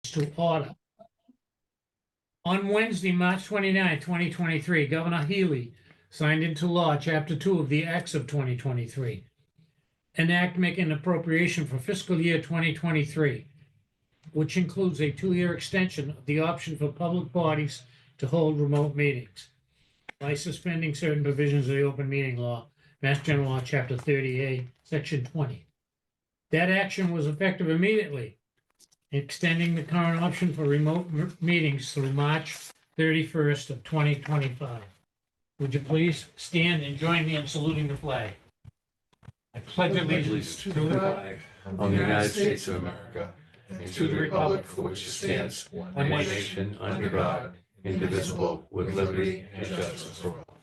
to order. On Wednesday, March 29, 2023, Governor Healy signed into law Chapter 2 of the Acts of 2023, an act making appropriation for fiscal year 2023, which includes a 2-year extension of the option for public bodies to hold remote meetings by suspending certain provisions of the open meeting law, Mass General Law, Chapter 30A, Section 20. That action was effective immediately, extending the current option for remote meetings through March 31st of 2025. Would you please stand and join me in saluting the flag? I pledge allegiance to the flag of the United States of America and to the republic for which it stands, one nation under God, indivisible, with liberty and justice for all.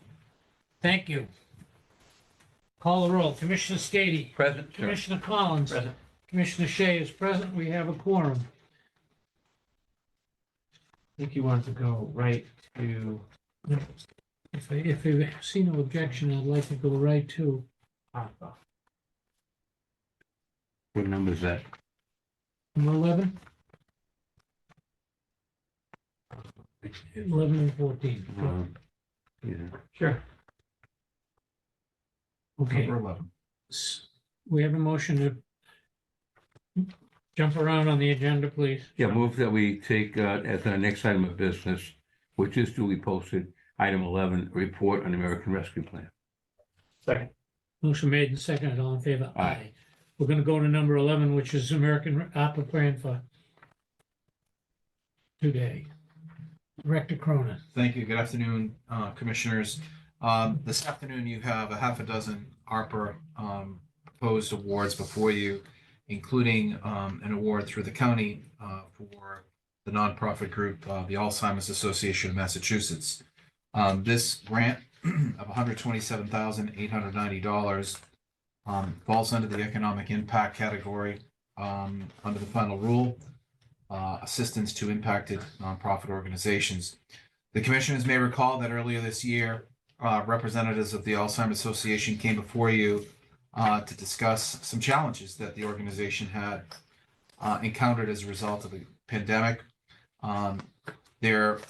Thank you. Call the roll. Commissioner Stady. Present. Sir. Commissioner Collins. Present. Commissioner Shea is present. We have a quorum. I think you want to go right to, if you see no objection, I'd like to go right to ARPA. What number is that? Number 11? 11 and 14. Yeah. Sure. Okay. Number 11. We have a motion to jump around on the agenda, please. Yeah, move that we take as our next item of business, which is duly posted, item 11, report on American Rescue Plan. Second. Motion made and seconded. All in favor? Aye. We're going to go to number 11, which is American ARPA plan for today. Director Cronin. Thank you. Good afternoon, commissioners. This afternoon, you have a half a dozen ARPA proposed awards before you, including an award through the county for the nonprofit group, the Alzheimer's Association of Massachusetts. This grant of $127,890 falls under the economic impact category under the final rule, assistance to impacted nonprofit organizations. The commissioners may recall that earlier this year, representatives of the Alzheimer's Association came before you to discuss some challenges that the organization had encountered as a result of the pandemic. Their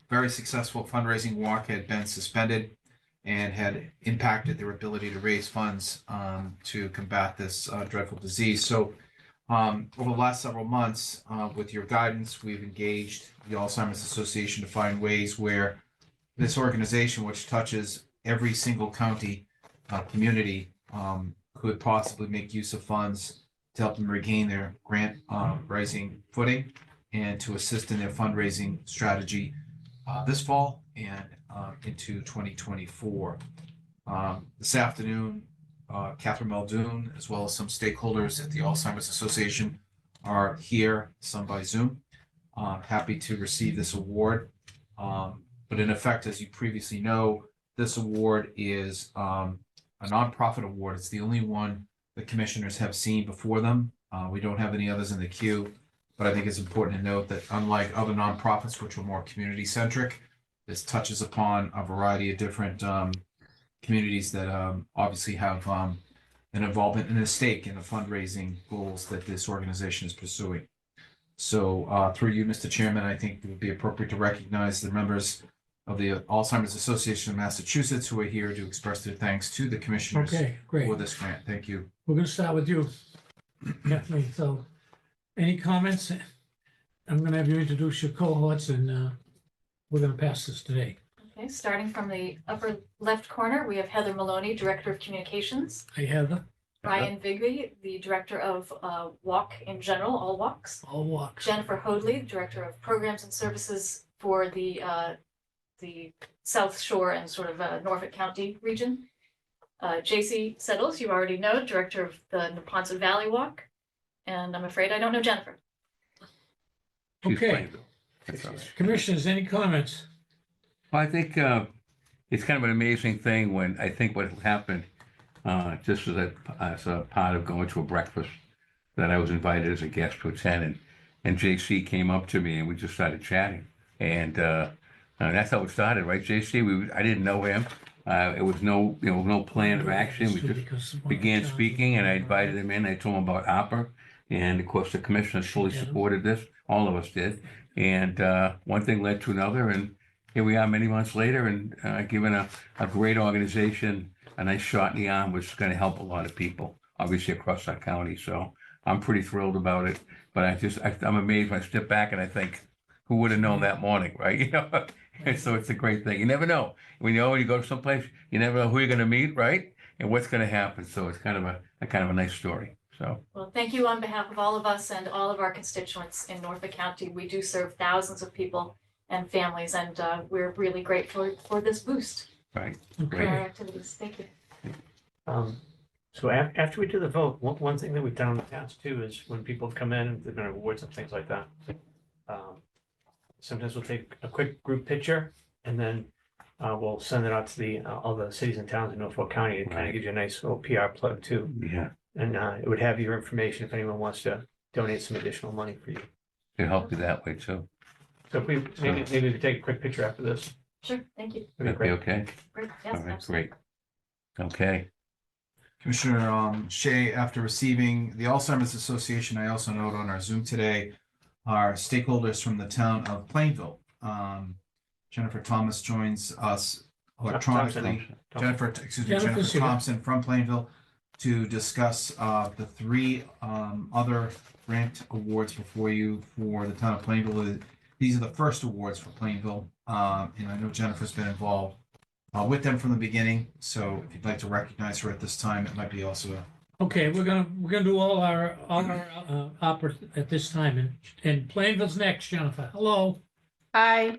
very successful fundraising walk had been suspended and had impacted their ability to raise funds to combat this dreadful disease. So over the last several months, with your guidance, we've engaged the Alzheimer's Association to find ways where this organization, which touches every single county community, could possibly make use of funds to help them regain their grant raising footing and to assist in their fundraising strategy this fall and into 2024. This afternoon, Catherine Muldoon, as well as some stakeholders at the Alzheimer's Association, are here, some by Zoom. Happy to receive this award. But in effect, as you previously know, this award is a nonprofit award. It's the only one the commissioners have seen before them. We don't have any others in the queue, but I think it's important to note that unlike other nonprofits, which are more community-centric, this touches upon a variety of different communities that obviously have an involvement and a stake in the fundraising goals that this organization is pursuing. So through you, Mr. Chairman, I think it would be appropriate to recognize the members of the Alzheimer's Association of Massachusetts who are here to express their thanks to the commissioners Okay, great. for this grant. Thank you. We're going to start with you, Kathleen. So any comments? I'm going to have you introduce your cohorts and we're going to pass this today. Okay, starting from the upper left corner, we have Heather Maloney, Director of Communications. Hey, Heather. Ryan Vigby, the Director of Walk in General, All Walks. All walks. Jennifer Hoadley, Director of Programs and Services for the South Shore and sort of Norfolk County region. JC Settles, you already know, Director of the Neponset Valley Walk. And I'm afraid I don't know Jennifer. She's Okay. Plainville. That's all right. Commissioners, any comments? Well, I think it's kind of an amazing thing when I think what happened just as a part of going to a breakfast that I was invited as a guest to attend, and JC came up to me and we just started chatting, and that's how it started, right, JC? I didn't know him. It was no plan of action. We just began speaking, and I invited him in. I told him about ARPA, and of course the commissioners fully supported this. all of us did. And one thing led to another, and here we are many months later, and given a great organization a nice shot in the arm, which is going to help a lot of people, obviously across our county. So I'm pretty thrilled about it. But I'm amazed when I step back and I think, who would have known that morning, right? You know, and so it's a great thing. You never know. When you go to someplace, you never know who you're going to meet, right? And what's going to happen. So it's kind of a nice story. So Well, thank you on behalf of all of us and all of our constituents in Norfolk County. We do serve thousands of people and families, and we're really grateful for this boost right, for great. our activities. Thank you. So after we do the vote, one thing that we've done in the past too is when people have come in, they're gonna awards and things like that. Sometimes we'll take a quick group picture and then we'll send it out to all the cities and towns in Norfolk County. It kind Right. of gives you a nice little PR plug too. Yeah, And it would have your information if anyone wants to donate some additional money for you. it helped you that way too. So if we, maybe we could take a quick picture after this. Sure, thank you. That'd That'd be be great. okay. Great, All yes, right, absolutely. great. Okay, Commissioner Shea, after receiving the Alzheimer's Association, I also note on our Zoom today are stakeholders from the town of Plainville. Jennifer Thomas joins us electronically. Thompson. Jennifer Siga. Thompson from Plainville to discuss the three other grant awards before you for the town of Plainville. These are the first awards for Plainville, and I know Jennifer's been involved with them from the beginning. So if you'd like to recognize her at this time, it might be also Okay, we're gonna do all our opera at this time, and Plainville's next, Jennifer. Hello, Hi,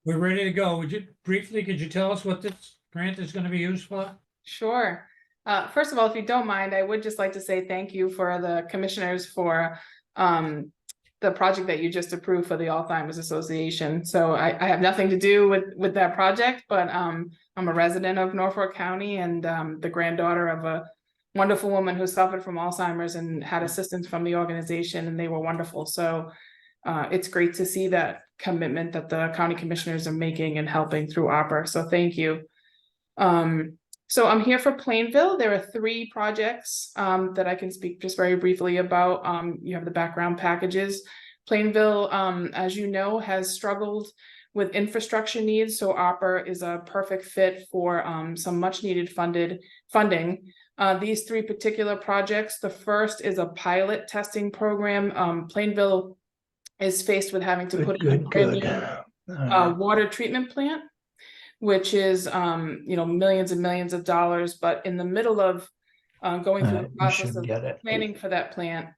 we're ready to go. Could you tell us what this grant is gonna be used for? sure. First of all, if you don't mind, I would just like to say thank you for the commissioners for the project that you just approved for the Alzheimer's Association. So I have nothing to do with that project, but I'm a resident of Norfolk County and the granddaughter of a wonderful woman who suffered from Alzheimer's and had assistance from the organization, and they were wonderful. So it's great to see that commitment that the county commissioners are making and helping through opera. So thank you. So I'm here for Plainville. There are three projects that I can speak just very briefly about. You have the background packages. Plainville, as you know, has struggled with infrastructure needs. So opera is a perfect fit for some much needed funding. These three particular projects, the first is a pilot testing program. Plainville is faced with having to put in a brand new water treatment plant, which is millions and millions of dollars. But in the middle of going through the process of planning for that plant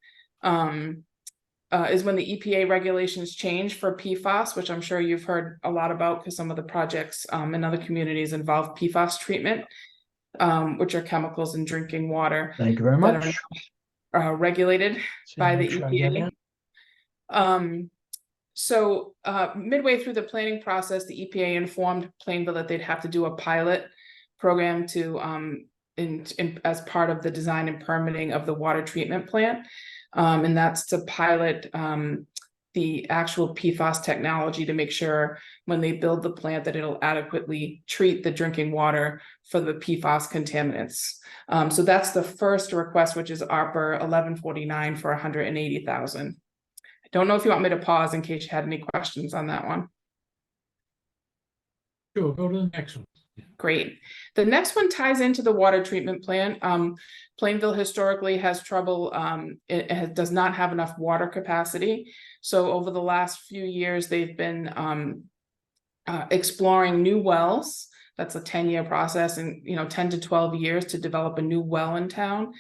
is when the EPA regulations change for PFAS, which I'm sure you've heard a lot about because some of the projects in other communities involve PFAS treatment, which are chemicals in drinking water. Thank you very that much. are regulated by the EPA. So midway through the planning process, the EPA informed Plainville that they'd have to do a pilot program to as part of the design and permitting of the water treatment plant. And that's to pilot the actual PFAS technology to make sure when they build the plant that it'll adequately treat the drinking water for the PFAS contaminants. So that's the first request, which is ARPA 1149 for $180,000. I don't know if you want me to pause in case you had any questions on that one. Sure, go to the next one. Great. The next one ties into the water treatment plant. Plainville historically has trouble, does not have enough water capacity. So over the last few years, they've been exploring new wells. That's a 10-year process, and 10 to 12 years to develop a new well in town.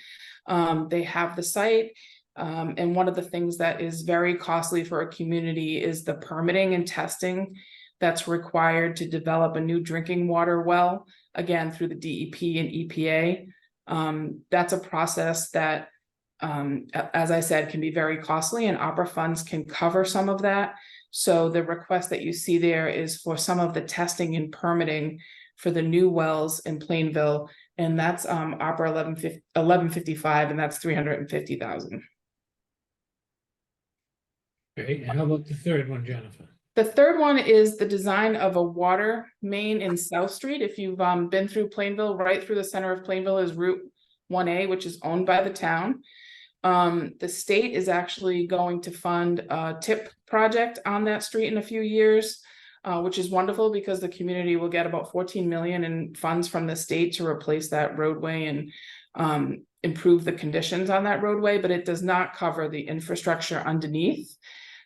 They have the site. And one of the things that is very costly for a community is the permitting and testing that's required to develop a new drinking water well, again, through the DEP and EPA. That's a process that, as I said, can be very costly, and opera funds can cover some of that. So the request that you see there is for some of the testing and permitting for the new wells in Plainville, and that's opera 1155, and that's $350,000. Okay, and how about the third one, Jennifer? The third one is the design of a water main in South Street. If you've been through Plainville, right through the center of Plainville is Route 1A, which is owned by the town. The state is actually going to fund a tip project on that street in a few years, which is wonderful because the community will get about 14 million in funds from the state to replace that roadway and improve the conditions on that roadway, but it does not cover the infrastructure underneath.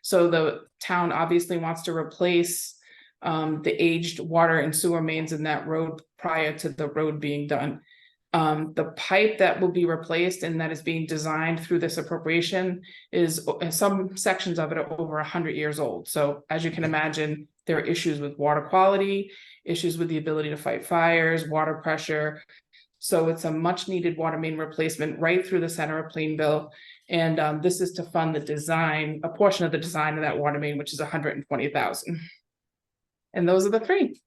So the town obviously wants to replace the aged water and sewer mains in that road prior to the road being done. The pipe that will be replaced and that is being designed through this appropriation is some sections of it are over 100 years old. So as you can imagine, there are issues with water quality, issues with the ability to fight fires, water pressure. So it's a much needed water main replacement right through the center of Plainville. And this is to fund the design, a portion of the design of that water main, which is 120,000. And those are the three.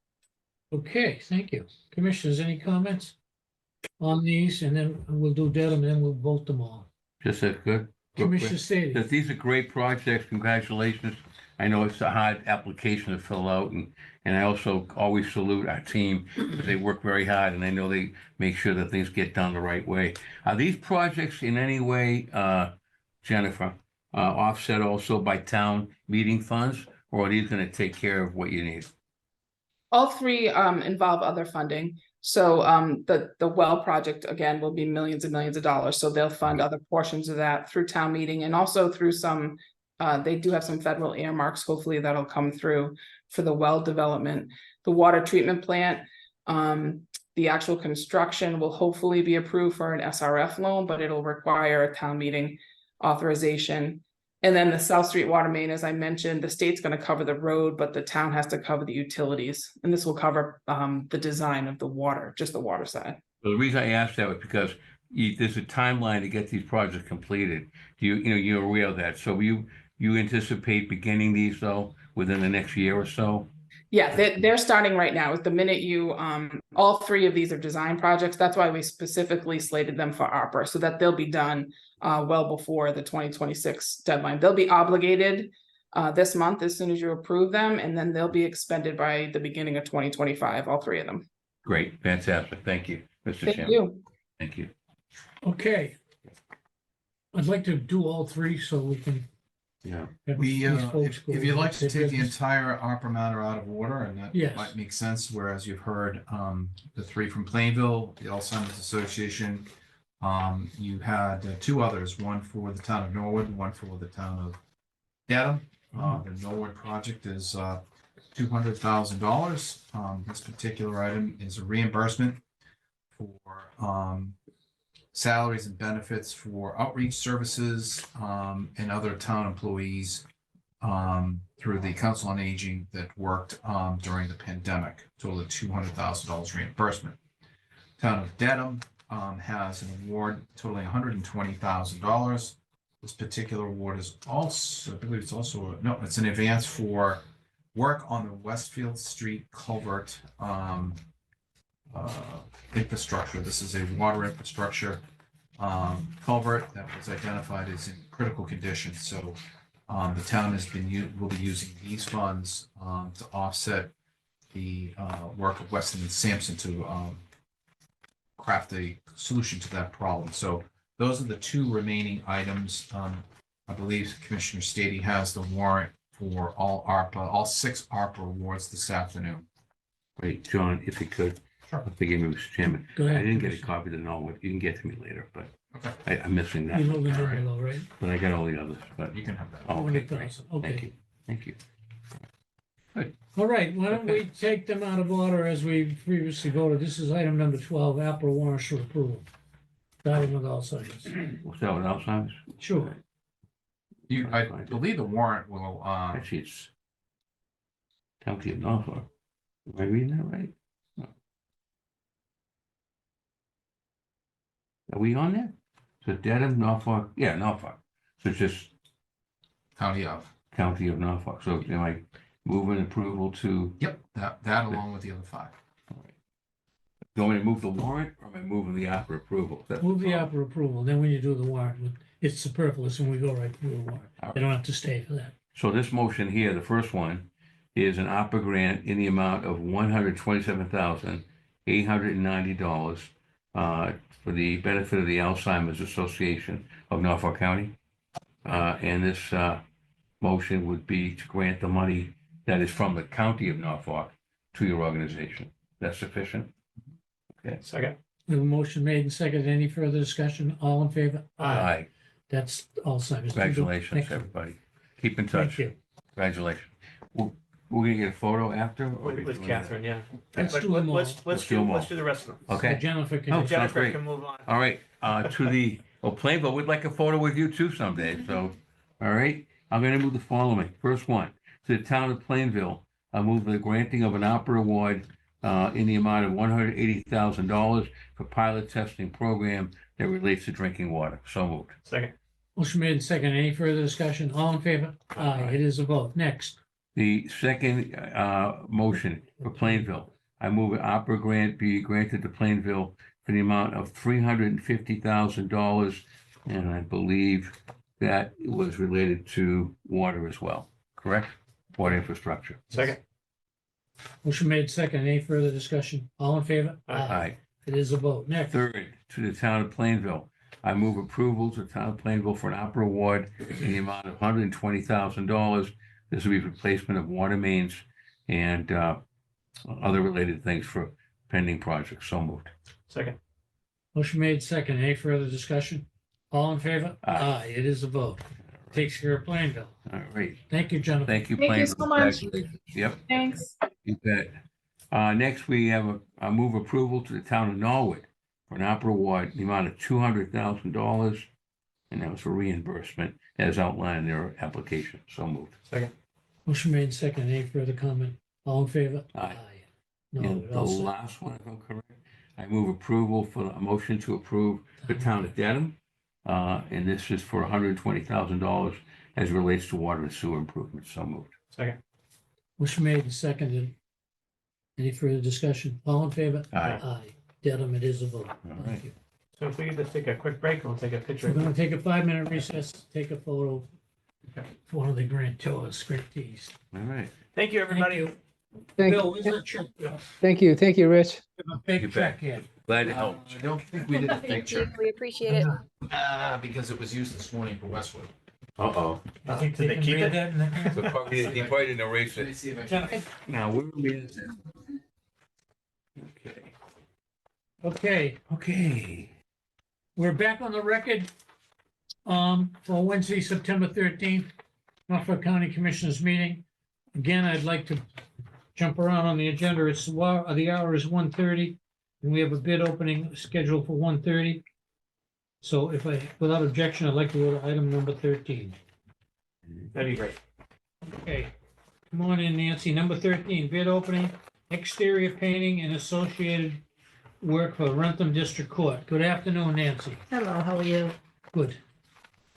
Okay, thank you. Commissioners, any comments on these? And then we'll do Dedham, and then we'll vote them all. Just that good. Commissioner That Stady. these are great projects. Congratulations. I know it's a hard application to fill out, and I also always salute our team because they work very hard, and I know they make sure that things get done the right way. Are these projects in any way, Jennifer, offset also by town meeting funds, or are these going to take care of what you need? All three involve other funding. So the well project, again, will be millions and millions of dollars. So they'll fund other portions of that through town meeting and also through some, they do have some federal earmarks. Hopefully that'll come through for the well development. The water treatment plant, the actual construction will hopefully be approved for an SRF loan, but it'll require a town meeting authorization. And then the South Street water main, as I mentioned, the state's going to cover the road, but the town has to cover the utilities. And this will cover the design of the water, just the water side. Well, the reason I asked that was because there's a timeline to get these projects completed. You're aware of that. So you anticipate beginning these though within the next year or so? Yeah, they're starting right now. The minute you, all three of these are design projects. That's why we specifically slated them for ARPA so that they'll be done well before the 2026 deadline. They'll be obligated this month as soon as you approve them, and then they'll be expended by the beginning of 2025, all three of them. Great, fantastic. Thank you, Mr. Thank Chairman. you. Thank you. Okay. I'd like to do all three so we can. Yeah. have We, these folks go if you'd like to about their take the business. entire ARPA matter out of order, and that Yes. might make sense, whereas you've heard the three from Plainville, the Alzheimer's Association. You had two others, one for the town of Norwood, one for the town of Dedham. The Norwood project is $200,000. This particular item is a reimbursement for salaries and benefits for outreach services and other town employees through the Council on Aging that worked during the pandemic, total of $200,000 reimbursement. Town of Dedham has an award totaling $120,000. This particular award is also, I believe it's also, no, it's an advance for work on the Westfield Street culvert infrastructure. This is a water infrastructure culvert that was identified as in critical condition. So the town will be using these funds to offset the work of Weston and Sampson to craft a solution to that problem. So those are the two remaining items. I believe Commissioner Stady has the warrant for all 6 ARPA awards this afternoon. Wait, John, if you could. Sure. Forgive me, Mr. Chairman. Go I ahead. didn't get a Commissioner. copy to Norwood. You can get to me later, but Okay. I'm missing that. You know the All number right. though, right? But I got all the others, but, You can have that. oh, okay, great. 200,000, Thank okay. you. Thank you. All right, why don't Okay. we take them out of order as we previously voted? This is item number 12, APRA warrants for approval. Starting with Alzheimer's. What's that with Alzheimer's? Sure. I believe the warrant will, Actually, it's County of Norfolk. Am I reading that right? No. Are we on there? So Dedham, Norfolk, yeah, Norfolk. So it's just County of. County of Norfolk. So am I moving approval to, Yep, that along with the other 5. do you want me to move the warrant or am I moving the opera approval? That's Move the problem. APRA approval, then when you do the warrant, it's superfluous and we go right through the warrant. All They don't have to stay for that. So this motion here, the first one, is an opera grant in the amount of $127,890 for the benefit of the Alzheimer's Association of Norfolk County. And this motion would be to grant the money that is from the county of Norfolk to your organization. That's sufficient? Second. We have a motion made and seconded. Any further discussion? All in favor? Aye. That's Alzheimer's. Congratulations, Thank you. everybody. Keep in Thank touch. you. Congratulations. We're gonna get a photo after? or we With doing Catherine, yeah. Let's But do them all. let's do them all. let's do the rest of them. that? Okay. Jennifer Oh, can, sounds Jennifer great. can move on. All right, to the, well, Plainville, we'd like a photo with you too someday, so, all right. I'm gonna move the following. First one, to the town of Plainville, I move the granting of an opera award in the amount of $180,000 for pilot testing program that relates to drinking water. So moved. Second. motion made and seconded. Any further discussion? All in favor? Aye, it is a vote. Next. The second motion for Plainville, I move an opera grant be granted to Plainville for the amount of $350,000. And I believe that it was related to water as well, correct? Water infrastructure. Second. Motion made second. Any further discussion? All in favor? Aye. It is a vote. Next. Third, to the town of Plainville, I move approval to the town of Plainville for an opera award in the amount of $120,000. This will be replacement of water mains and other related things for pending projects. So moved. Second. Motion made second. Any further discussion? All in favor? Aye. It is a vote. Takes care of Plainville. All right. Thank you, Jennifer. Thank you, Thank you Plainville. so much. Congratulations. Yep. Thanks. You bet. Next, we have a move approval to the town of Norwood for an opera award in the amount of $200,000. And that was for reimbursement as outlined in their application. So moved. Second. Motion made second. Any further comment? All in favor? Aye. No, And the all set. last one, if I'm correct, I move approval for a motion to approve the town of Dedham. And this is for $120,000 as it relates to water and sewer improvements. So moved. Second. Motion made and seconded. Any further discussion? All in favor? Aye. Aye. Dedham, it is a vote. All Thank right. you. So if we could just take a quick break, we'll take a picture. We're gonna take a 5-minute recess, take a photo Okay. for one of the grantees. All right. Thank you, Thank everybody. you. Thank, Bill, where's that check? Bill? thank you, Rich. Give a You big bet. check here. Glad to help. I don't think we did a picture, We appreciate it. because it was used this morning for Westwood. Uh-oh. I think Did they can keep read it? that in the- He probably didn't erase Let me it. see if I can. Jennifer? Now, where is it? Okay. Okay, Okay. we're back on the record for Wednesday, September 13th, Norfolk County Commissioners meeting. Again, I'd like to jump around on the agenda. The hour is 1:30, and we have a bid opening scheduled for 1:30. So without objection, I'd like to go to item number 13. That'd be great. Okay, come on in, Nancy. Number 13, bid opening, exterior painting and associated work for Rentham District Court. Good afternoon, Nancy. Hello, how are you? Good.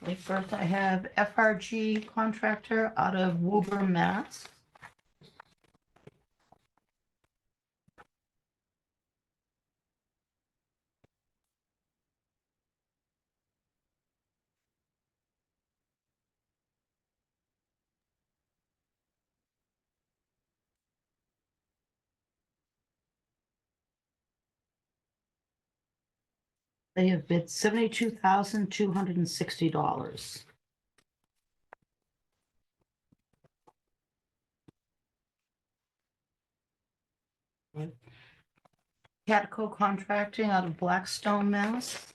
Okay, first I have FRG contractor out of Woburn, Mass. They have bid $72,260. Catco Contracting out of Blackstone, Mass.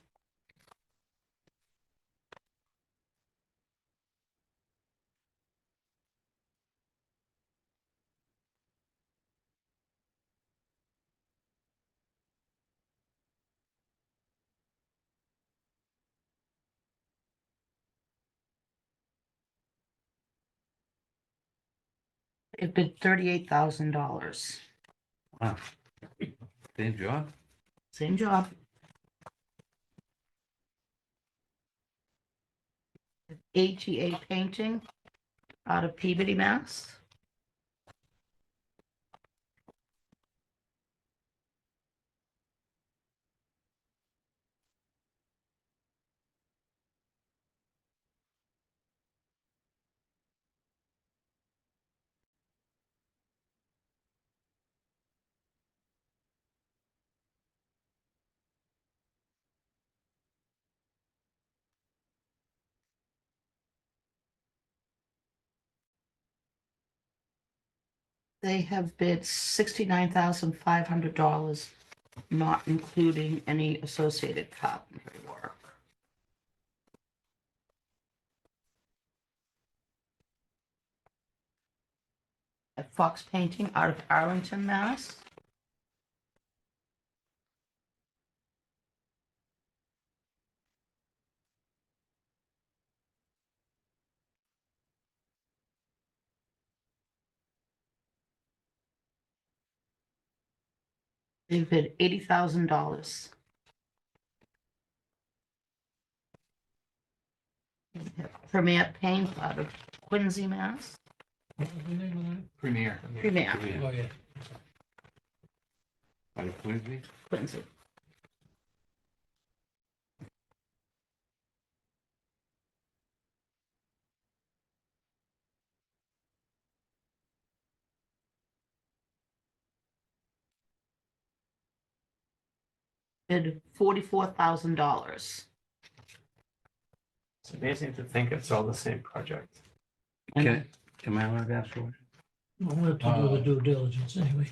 It bid $38,000. Wow. Same job? Same job. ATA Painting out of Peabody, Mass. They have bid $69,500, not including any associated carpentry work. At Fox Painting out of Arlington, Mass. They bid $80,000. Premier Paint out of Quincy, Mass. What was the name of that? Premier. Premier, Oh, yeah. Out of Quincy? Quincy. Bid $44,000. It's amazing to think it's all the same project. Can, am I allowed to ask for it? Well, we'll have to do the due diligence anyway.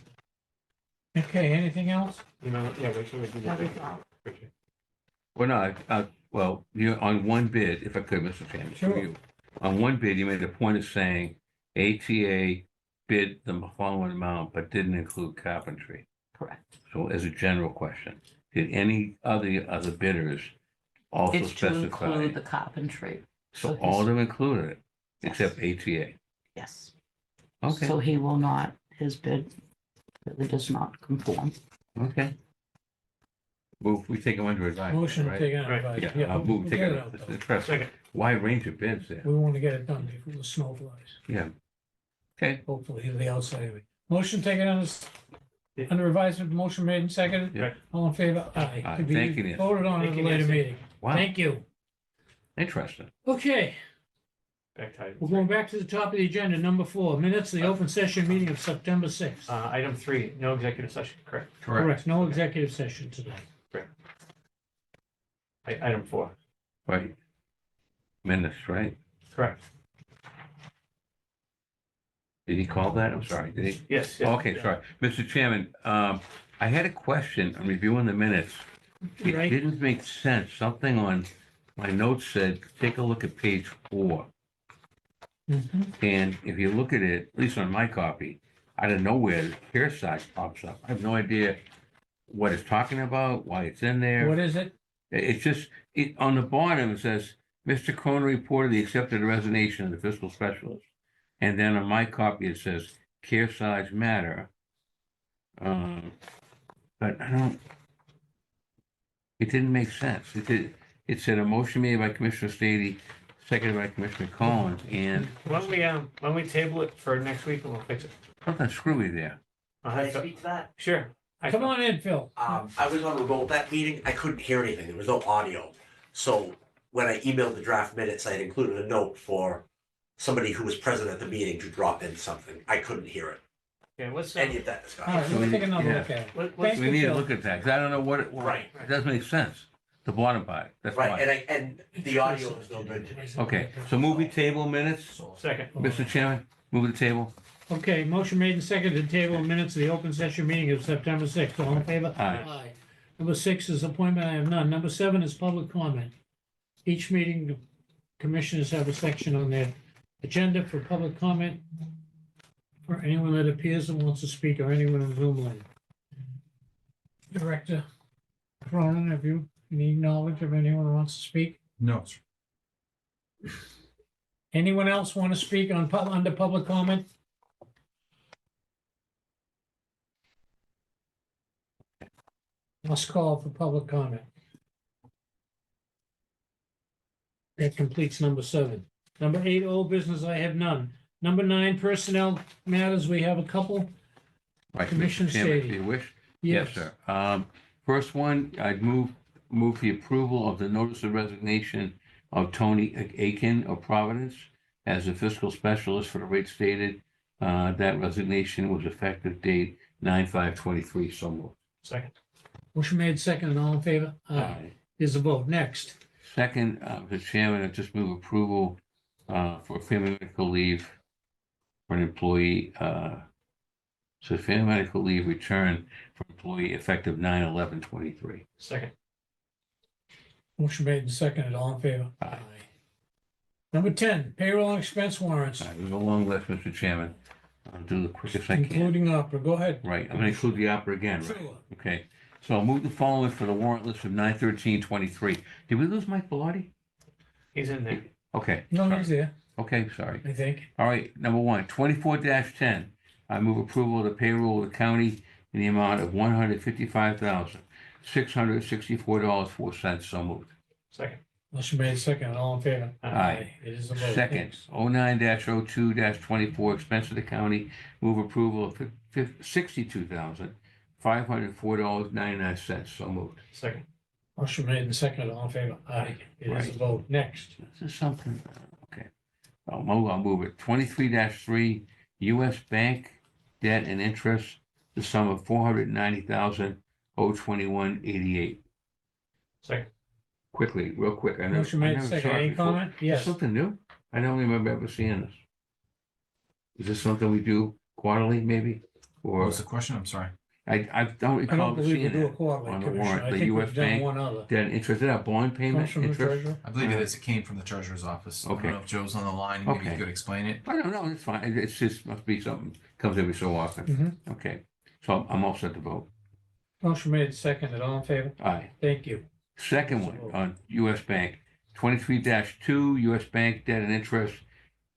Okay, anything else? You know, yeah, wait till we do That is that. all. Well, no, well, you, on one bid, if I could, Mr. Chairman, through Sure. you. On one bid, you made a point of saying ATA bid the following amount, but didn't include carpentry. Correct. So as a general question, did any other bidders also It's to specify? include the carpentry. So so all of his- them included it, Yes. except ATA? Yes. Okay, So he will not, his bid really does not conform. okay. Well, we take them under advisement, Motion to right? take on. Right. advisement. Yeah, I'll we'll move, take get it, out, it's though. interesting, Second, wide range of bids there, We want to get it done before the snow flies, yeah. Okay, hopefully the outside of it. Motion taken Yeah. under advisement, motion made and seconded. Yeah. All in favor? Aye. Aye. To be Thank you, Nancy. voted on at Thank a you, later Nancy. meeting. wow, Thank you. interesting. Okay, back to item we're three. going back to the top of the agenda, number 4, minutes of the open session meeting of September 6th. Item 3, no executive session, correct? Correct, no executive session today. Item 4, Right. Minutes, right? correct. Did he call that? I'm sorry, did he? Yes. yes, Okay, yeah. sorry. Mr. Chairman, I had a question on reviewing the minutes. It Right? didn't make sense. Something on my notes said, take a look at page 4. Mhm. And if you look at it, at least on my copy, out of nowhere, the care side pops up. I have no idea what it's talking about, why it's in there. What is it? It's just, on the bottom, it says, Mr. Cronin reported the accepted resignation of the fiscal specialist. And then on my copy, it says, care size matter. But I don't, it didn't make sense. It said a motion made by Commissioner Stady, seconded by Commissioner Collins, and Why don't we table it for next week and we'll fix it? something screwy there. I'll Can I have to- speak to that? Sure. Come on in, Phil. I was on remote that meeting. I couldn't hear anything. There was no audio. So when I emailed the draft minutes, I had included a note for somebody who was present at the meeting to drop in something. I couldn't hear it. Okay, let's, Any of that All discussion. right, let's take another Yeah. look at it. let's, Thank We you, need to Phil. look at that, because I don't know what it, Right. it doesn't make sense, the bottom part, that's Right, why. and the audio is no good today. Okay, so movie table minutes, second. Mr. Chairman, move the table. Okay, motion made and seconded to table of minutes of the open session meeting of September 6th. All in favor? Aye. Number 6 is appointment. I have none. Number 7 is public comment. Each meeting, the commissioners have a section on their agenda for public comment for anyone that appears and wants to speak or anyone in Zoom land. Director Cronin, have you any knowledge of anyone who wants to speak? No. Anyone else want to speak on, under public comment? Let's call for public comment. That completes number 7. Number 8, old business, I have none. Number 9, personnel matters, we have a couple. Right, Commissioner Mr. Chairman, Stady. do you wish? Yes, sir. First one, I'd move the approval of the notice of resignation of Tony Aiken of Providence as a fiscal specialist for the rate stated. That resignation was effective date 9/5/23, so moved. Second. Motion made second, and all in favor? Is a vote. Next. Second, Mr. Chairman, I just move approval for family medical leave for an employee So family medical leave return for employee effective 9/11/23. Second. Motion made and seconded, all in favor? Aye. Number 10, payroll and expense warrants, There's a long list, Mr. Chairman. I'll do the quickest I can. including opera. Go ahead. Right, I'm gonna include the opera again, right? Sure. Okay, so I'll move the following for the warrant list of 9/13/23. Did we lose Mike Bellotti? He's in there. Okay. No, sorry. he's there, Okay, sorry. I think. All right, number one, 24-10. I move approval of the payroll of the county in the amount of $155,664.04. So moved. Second. Motion made and seconded, all in favor? Aye. It is a vote. Second, Next. 09-02-24, expense of the county, move approval of $62,504.99. So moved. Second. Motion made and seconded, all in favor? Aye. It is a Right. vote. Next. This is something, okay. I'll move it. 23-3, US Bank debt and interest, the sum of $490,021.88. Second. Quickly, real quick. I never- Motion I made and never saw seconded. it Any before. comment? Is this Yes. something new? I don't remember ever seeing this. Is this something we do quarterly, maybe? What Or, was the question? I'm sorry. I don't I recall don't believe we seeing do it that. quarterly, on the Commissioner. warrant, I the think US we've done Bank one other. Debt and interest, is that a bond payment? Comes from the Interest? treasurer. I believe it is. It came from the treasurer's office. I Okay. don't know if Joe's on the line. Maybe Okay. he could explain it. I don't know, it's fine. It's just, must be something, comes every so often. Mhm. Okay, so I'm all set to vote. Motion made and seconded, all in favor? Aye. Thank you. Second one on US Bank, 23-2, US Bank debt and interest,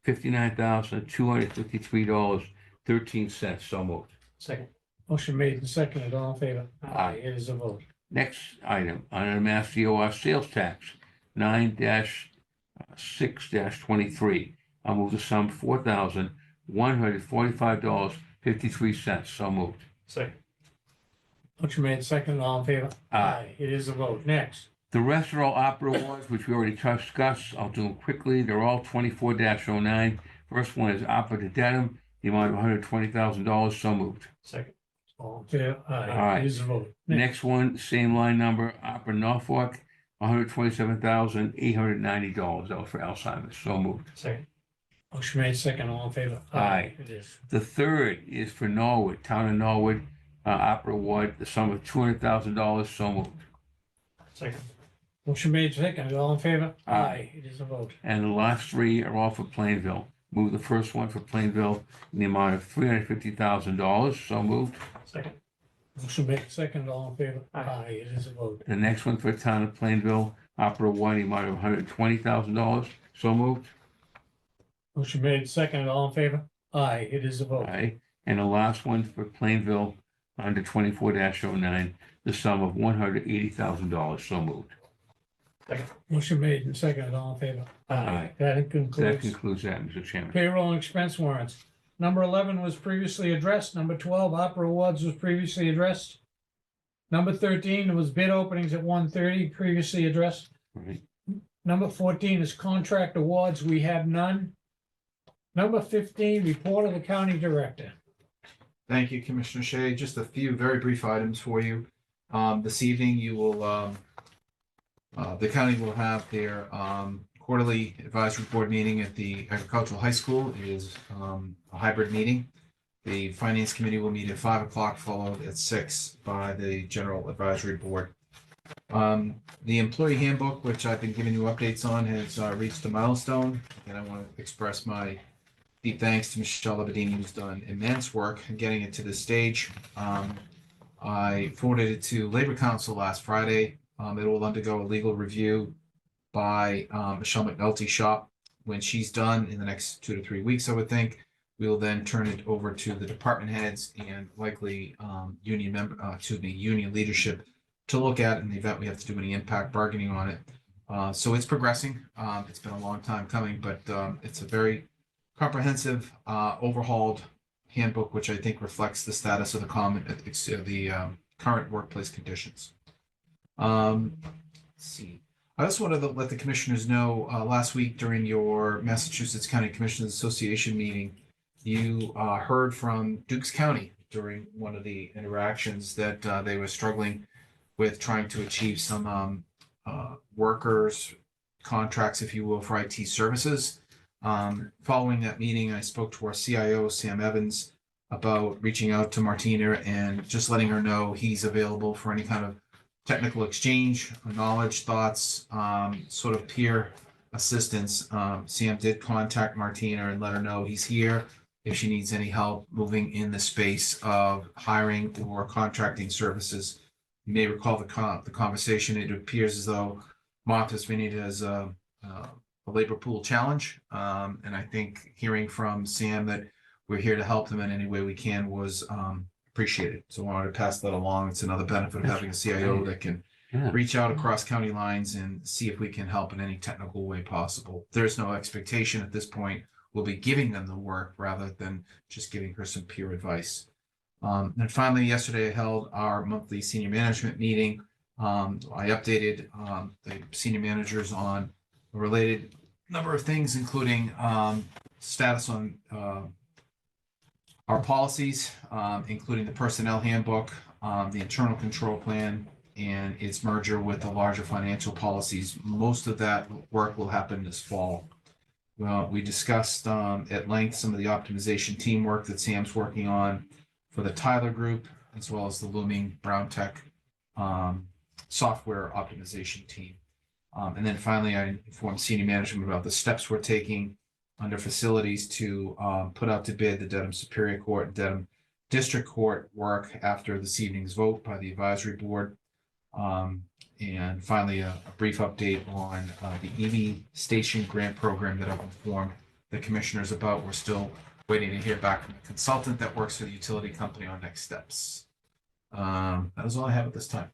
$59,253.13. So moved. Second. Motion made and seconded, all in favor? Aye. It is a vote. Next item, on Mass DOR sales tax, 9-6-23. I'll move the sum $4,145.53. So moved. Second. Motion made and seconded, all in favor? Aye. It is a vote. Next. The rest are all opera awards, which we already discussed. I'll do them quickly. They're all 24-09. First one is opera de Dedham, the amount of $120,000. So moved. Second. All in favor? Aye. Aye. It is a vote. Next one, same line number, opera Norfolk, $127,890. That was for Alzheimer's. So moved. Second. Motion made second, all in favor? Aye. It is. The third is for Norwood, Town of Norwood, opera award, the sum of $200,000. So moved. Second. Motion made second, all in favor? Aye. It is a vote. And the last three are all for Plainville. Move the first one for Plainville in the amount of $350,000. So moved. Second. Motion made second, all in favor? Aye. It is a vote. The next one for Town of Plainville, opera award, the amount of $120,000. So moved. Motion made second, all in favor? Aye. It is a vote. Aye. And the last one for Plainville, under 24-09, the sum of $180,000. So moved. Second. Motion made and second, all in favor? Aye. That That concludes concludes that, Mr. Chairman. payroll and expense warrants. Number 11 was previously addressed. Number 12, opera awards was previously addressed. Number 13 was bid openings at 1:30, previously addressed. Right. Number 14 is contract awards. We have none. Number 15, report of the county director. Thank you, Commissioner Shea. Just a few very brief items for you. This evening, you will, the county will have their quarterly advisory board meeting at the agricultural high school. It is a hybrid meeting. The finance committee will meet at 5 o'clock, followed at 6 by the general advisory board. The employee handbook, which I've been giving you updates on, has reached a milestone. And I want to express my deep thanks to Michelle Abedin, who's done immense work in getting it to this stage. I forwarded it to Labor Council last Friday. It will undergo a legal review by Michelle McNulty Shop. When she's done in the next 2 to 3 weeks, I would think, we will then turn it over to the department heads and likely union leadership to look at in the event we have to do any impact bargaining on it. So it's progressing. It's been a long time coming, but it's a very comprehensive, overhauled handbook, which I think reflects the status of the current workplace conditions. Let's see. I also wanted to let the commissioners know, last week during your Massachusetts County Commissioners Association meeting, you heard from Dukes County during one of the interactions that they were struggling with trying to achieve some workers contracts, if you will, for IT services. Following that meeting, I spoke to our CIO, Sam Evans. about reaching out to Martina and just letting her know he's available for any kind of technical exchange, knowledge, thoughts, sort of peer assistance. Sam did contact Martina and let her know he's here if she needs any help moving in the space of hiring or contracting services. You may recall the conversation. It appears as though Martha's Vineyard has a labor pool challenge. And I think hearing from Sam that we're here to help them in any way we can was appreciated. So I wanted to pass that along. It's another benefit of having a CIO that can Yeah. reach out across county lines and see if we can help in any technical way possible. There's no expectation at this point. We'll be giving them the work rather than just giving her some peer advice. And finally, yesterday I held our monthly senior management meeting. I updated the senior managers on a related number of things, including status on our policies, including the personnel handbook, the internal control plan, and its merger with the larger financial policies. Most of that work will happen this fall. Well, we discussed at length some of the optimization teamwork that Sam's working on for the Tyler Group, as well as the looming Brown Tech software optimization team. And then finally, I informed senior management about the steps we're taking under facilities to put out to bid the Dedham Superior Court and Dedham District Court work after this evening's vote by the advisory board. And finally, a brief update on the EV station grant program that I've informed the commissioners about. We're still waiting to hear back from the consultant that works for the utility company on next steps. That is all I have at this time.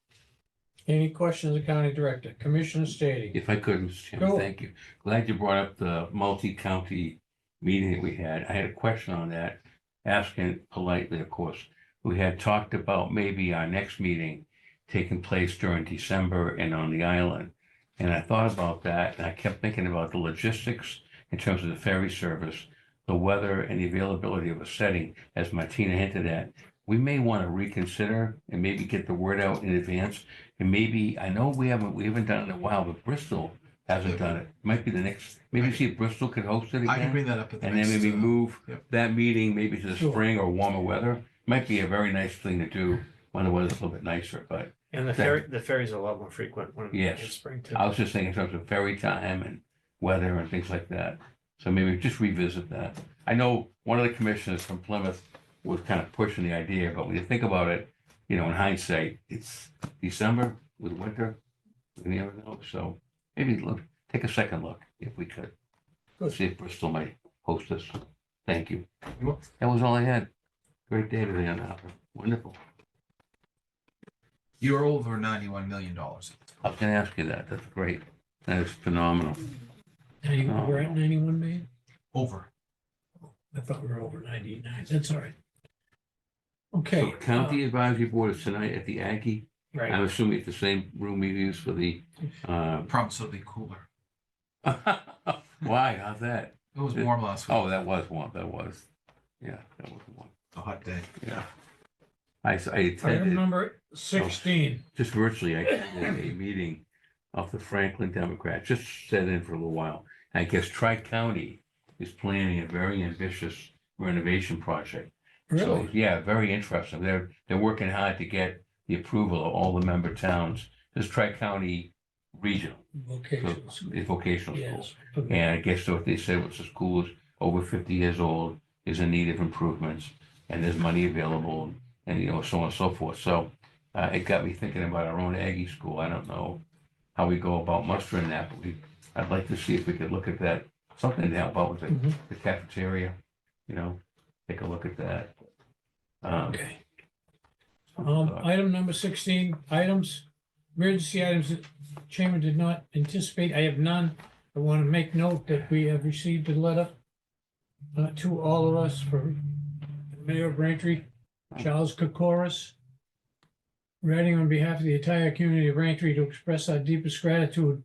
Any questions of County Director? Commissioner Stady? If I could, Mr. Chairman, Go. thank you. Glad you brought up the multi-county meeting that we had. I had a question on that, asking politely, of course. We had talked about maybe our next meeting taking place during December and on the island. And I thought about that, and I kept thinking about the logistics in terms of the ferry service, the weather, and the availability of a setting, as Martina hinted at. We may want to reconsider and maybe get the word out in advance. And maybe, I know we haven't done it in a while, but Bristol hasn't done it. Might be the next, maybe see if Bristol could host it I can again. bring that up at the And then next, maybe move yep. that meeting maybe to the Sure. spring or warmer weather. Might be a very nice thing to do when the weather's a little bit nicer, but And the ferries are a lot more frequent when Yes. in spring too. I was just thinking in terms of ferry time and weather and things like that. So maybe just revisit that. I know one of the commissioners from Plymouth was kind of pushing the idea, but when you think about it, in hindsight, it's December with winter. You never know. So maybe take a second look if we could. Good. See if Bristol might host us. Thank you. You're welcome. That was all I had. Great day today on that. Wonderful. You're over $91 million. I was going to ask you that. That's great. That is phenomenal. We're at 91 million? Over. I thought we were over 99. That's all right. Okay. So County Advisory Board is tonight at the Aggie. Right. I'm assuming it's the same room we use for the, Promise it'll be cooler. why? How's that? It was warm last week. Oh, that was one. That was, yeah, that was one. A hot day. Yeah. I Item attended, number 16. just virtually, I attended a meeting of the Franklin Democrats, just sat in for a little while. I guess Tri-County is planning a very ambitious renovation project. So, Really? yeah, very interesting. They're working hard to get the approval of all the member towns. This Tri-County Regional, Vocational school. it's vocational school. Yes. Okay. And I guess what they said was the school is over 50 years old, is in need of improvements, and there's money available, and so on and so forth. So it got me thinking about our own Aggie school. I don't know how we go about mustering that, but I'd like to see if we could look at that, something to help out with Mhm. the cafeteria, take a look at that. Okay. Item number 16, emergency items that Chairman did not anticipate. I have none. I want to make note that we have received a letter to all of us for Mayor of Braintree, Charles Kokoris, writing on behalf of the entire community of Braintree to express our deepest gratitude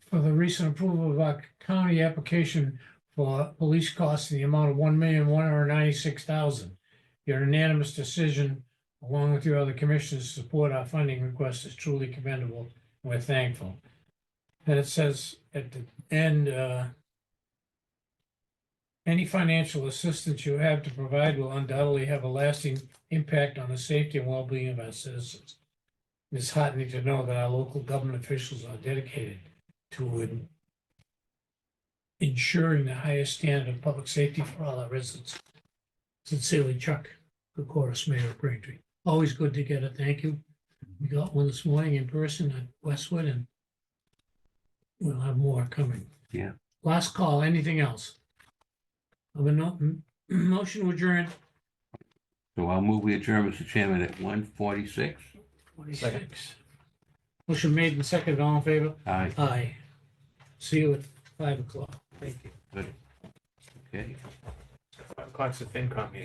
for the recent approval of our county application for police costs in the amount of $1,196,000. Your unanimous decision, along with your other commissioners, to support our funding request is truly commendable. We're thankful. And it says at the end, Any financial assistance you have to provide will undoubtedly have a lasting impact on the safety and well-being of our citizens. It's heartening to know that our local government officials are dedicated to ensuring the highest standard of public safety for all our residents. Sincerely, Chuck Kokoris, Mayor of Braintree. Always good to get a thank you. We got one this morning in person at Westwood, and we'll have more coming. Yeah. Last call, anything else? Of a motion to adjourn, So I'll move we adjourn, Mr. Chairman, at 1:46. 46. Motion made and seconded, all in favor? Aye. Aye. See you at 5 o'clock. Thank you. Okay. 5 o'clock's the FinCom meeting.